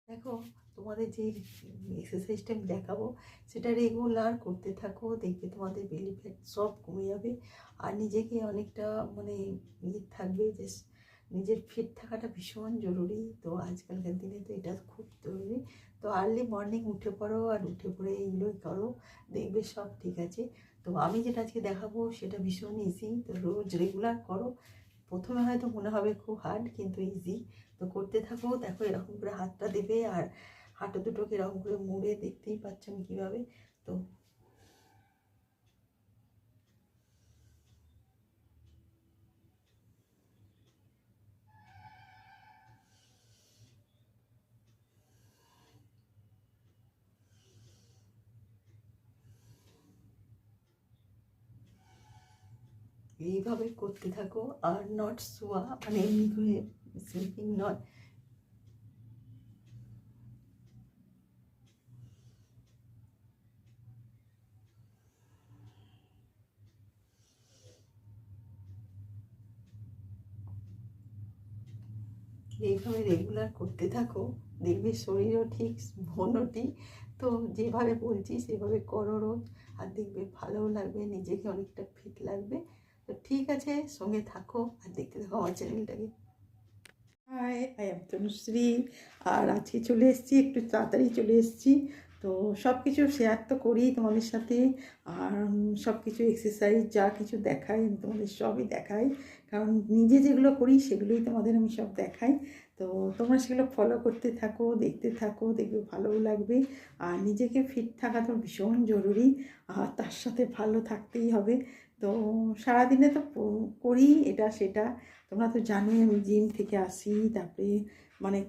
দেখো, তোমাদের যে এক্সারসাইজটা আমি দেখাবো সেটা রেগুলার করতে থাকো, দেখবে তোমাদের বেলি ফ্যাট সব কমে যাবে। আর নিজেকে অনেকটা মানে থাকবে যে নিজের ফিট থাকাটা ভীষণ জরুরি। তো আজকালকার দিনে তো এটা খুব জরুরি। তো আর্লি মর্নিং উঠে পড়ো, আর উঠে পড়ে এইগুলোই করো, দেখবে সব ঠিক আছে। তো আমি যেটা আজকে দেখাবো সেটা ভীষণ ইজি, তো রোজ রেগুলার করো। প্রথমে হয়তো মনে হবে খুব হার্ড, কিন্তু ইজি। তো করতে থাকো। দেখো এরকম করে হাতটা দেবে, আর হাঁটু দুটোকে এরকম করে মুড়ে, দেখতেই পাচ্ছ আমি কীভাবে। তো এইভাবে করতে থাকো, আর নট শোয়া, মানে এমনি করে স্লিপিং নয়। এইভাবে রেগুলার করতে থাকো, দেখবে শরীরও ঠিক, মনও ঠিক। তো যেভাবে বলছি সেভাবে করো রোজ, আর দেখবে ভালোও লাগবে, নিজেকে অনেকটা ফিট লাগবে। তো ঠিক আছে, সঙ্গে থাকো আর দেখতে থাকো আমার চ্যানেলটাকে। Hi, I am Tanushree. আর আজকে চলে এসেছি, একটু তাড়াতাড়ি চলে এসেছি। তো সব কিছু শেয়ার তো করি তোমাদের সাথে। আর সব কিছু এক্সারসাইজ যা কিছু দেখাই আমি তোমাদের সবই দেখাই, কারণ নিজে যেগুলো করি সেগুলোই তোমাদের আমি সব দেখাই। তো তোমরা সেগুলো ফলো করতে থাকো, দেখতে থাকো, দেখবে ভালোও লাগবে। আর নিজেকে ফিট থাকা তো ভীষণ জরুরি, আর তার সাথে ভালো থাকতেই হবে। তো সারাদিনে তো করি এটা সেটা। তোমরা তো জানোই আমি জিম থেকে আসি, তারপরে মানে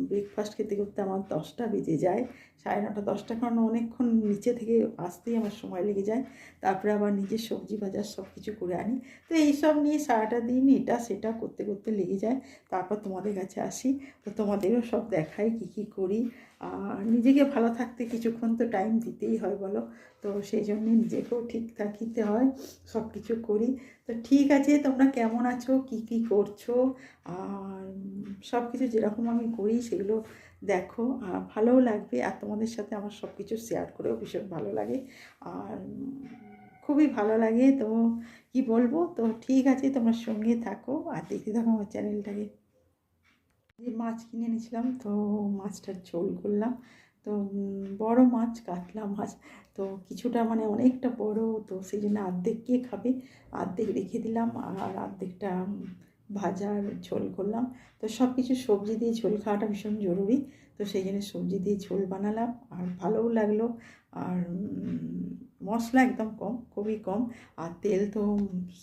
ব্রেকফাস্ট খেতে করতে আমার 10টা বেজে যায়, 9:30 10টা, কারণ অনেকক্ষণ নিচে থেকে আসতেই আমার সময় লেগে যায়। তারপরে আবার নিজের সবজি বাজার সব কিছু করে আনি। তো এইসব নিয়ে সারাটা দিন এটা সেটা করতে করতে লেগে যায়। তারপর তোমাদের কাছে আসি, তো তোমাদেরও সব দেখাই কী কী করি। আর নিজেকে ভালো থাকতে কিছুক্ষণ তো টাইম দিতেই হয় বলো। তো সেই জন্যে নিজেকেও ঠিক থাকিতে হয়, সব কিছু করি। তো ঠিক আছে, তোমরা কেমন আছো, কি কি করছো, আর সব কিছু যেরকম আমি করি সেগুলো দেখো, আর ভালোও লাগবে। আর তোমাদের সাথে আমার সব কিছু শেয়ার করেও ভীষণ ভালো লাগে, আর খুবই ভালো লাগে। তো কি বলবো, তো ঠিক আছে, তোমার সঙ্গে থাকো আর দেখতে থাকো আমার চ্যানেলটাকে। যে মাছ কিনে এনেছিলাম, তো মাছটার ঝোল করলাম। তো বড় মাছ, কাতলা মাছ। তো কিছুটা মানে অনেকটা বড়, তো সেই জন্য অর্ধেক কে খাবে, অর্ধেক রেখে দিলাম, আর অর্ধেকটা ভাজার ঝোল করলাম। তো সব কিছু সবজি দিয়ে ঝোল খাওয়াটা ভীষণ জরুরি। তো সেই জন্য সবজি দিয়ে ঝোল বানালাম, আর ভালোও লাগলো। আর মশলা একদম কম, খুবই কম। আর তেল তো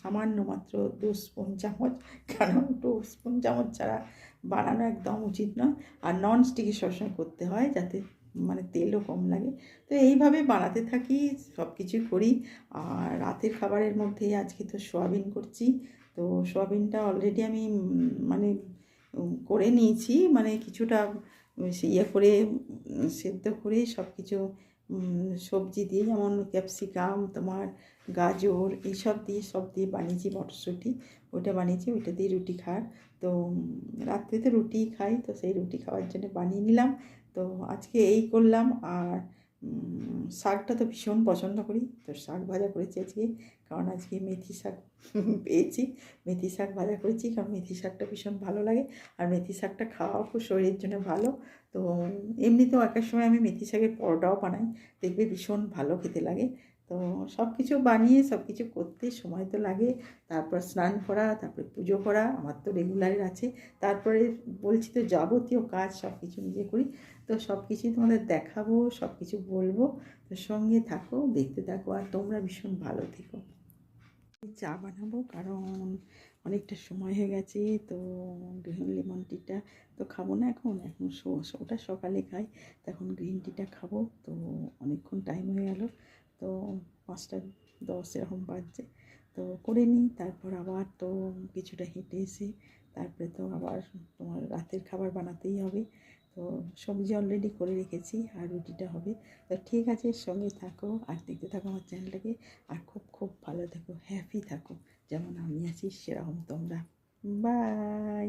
সামান্য মাত্র 2 স্পুন চামচ, কারণ 2 স্পুন চামচ ছাড়া বানানো একদম উচিত নয়। আর ননস্টিকে সবসময় করতে হয়, যাতে মানে তেলও কম লাগে। তো এইভাবে বানাতে থাকি, সব কিছুই করি। আর রাতের খাবারের মধ্যে আজকে তো সোয়াবিন করছি। তো সোয়াবিনটা অলরেডি আমি মানে করে নিয়েছি, মানে কিছুটা ইয়ে করে সেদ্ধ করে সব কিছু সবজি দিয়ে, যেমন ক্যাপসিকাম, তোমার গাজর, এইসব দিয়ে সব দিয়ে বানিয়েছি, মটরশুঁটি ওটা বানিয়েছি, ওইটা দিয়ে রুটি খাওয়ার। তো রাত্রে তো রুটিই খাই, তো সেই রুটি খাওয়ার জন্য বানিয়ে নিলাম। তো আজকে এই করলাম। আর শাকটা তো ভীষণ পছন্দ করি, তো শাক ভাজা করেছি আজকে, কারণ আজকে মেথি শাক পেয়েছি। মেথি শাক ভাজা করেছি, কারণ মেথি শাকটা ভীষণ ভালো লাগে। আর মেথি শাকটা খাওয়াও খুব শরীরের জন্য ভালো। তো এমনিতেও একেক সময় আমি মেথি শাকের পরোটাও বানাই, দেখবে ভীষণ ভালো খেতে লাগে। তো সব কিছু বানিয়ে সব কিছু করতে সময় তো লাগে। তারপর স্নান করা, তারপরে পুজো করা আমার তো রেগুলারের আছে। তারপরে বলছি তো যাবতীয় কাজ সব কিছু নিজে করি। তো সব কিছুই তোমাদের দেখাবো, সব কিছু বলবো। তো সঙ্গে থাকো, দেখতে থাকো, আর তোমরা ভীষণ ভালো থেকো। চা বানাবো, কারণ অনেকটা সময় হয়ে গেছে। তো গ্রিন লেমন টিটা তো খাবো না এখন, ওটা সকালে খাই, তখন গ্রিন টিটা খাবো। তো অনেকক্ষণ টাইম হয়ে গেল, তো 5টা 10 এরকম বাজছে। তো করে নিই, তারপর আবার তো কিছুটা হেঁটে এসে তারপরে তো আবার তোমার রাতের খাবার বানাতেই হবে। তো সবজি অলরেডি করে রেখেছি, আর রুটিটা হবে। তো ঠিক আছে, সঙ্গে থাকো আর দেখতে থাকো আমার চ্যানেলটাকে। আর খুব খুব ভালো থেকো, হ্যাপি থাকো, যেমন আমি আছি সেরকম তোমরা। বাই।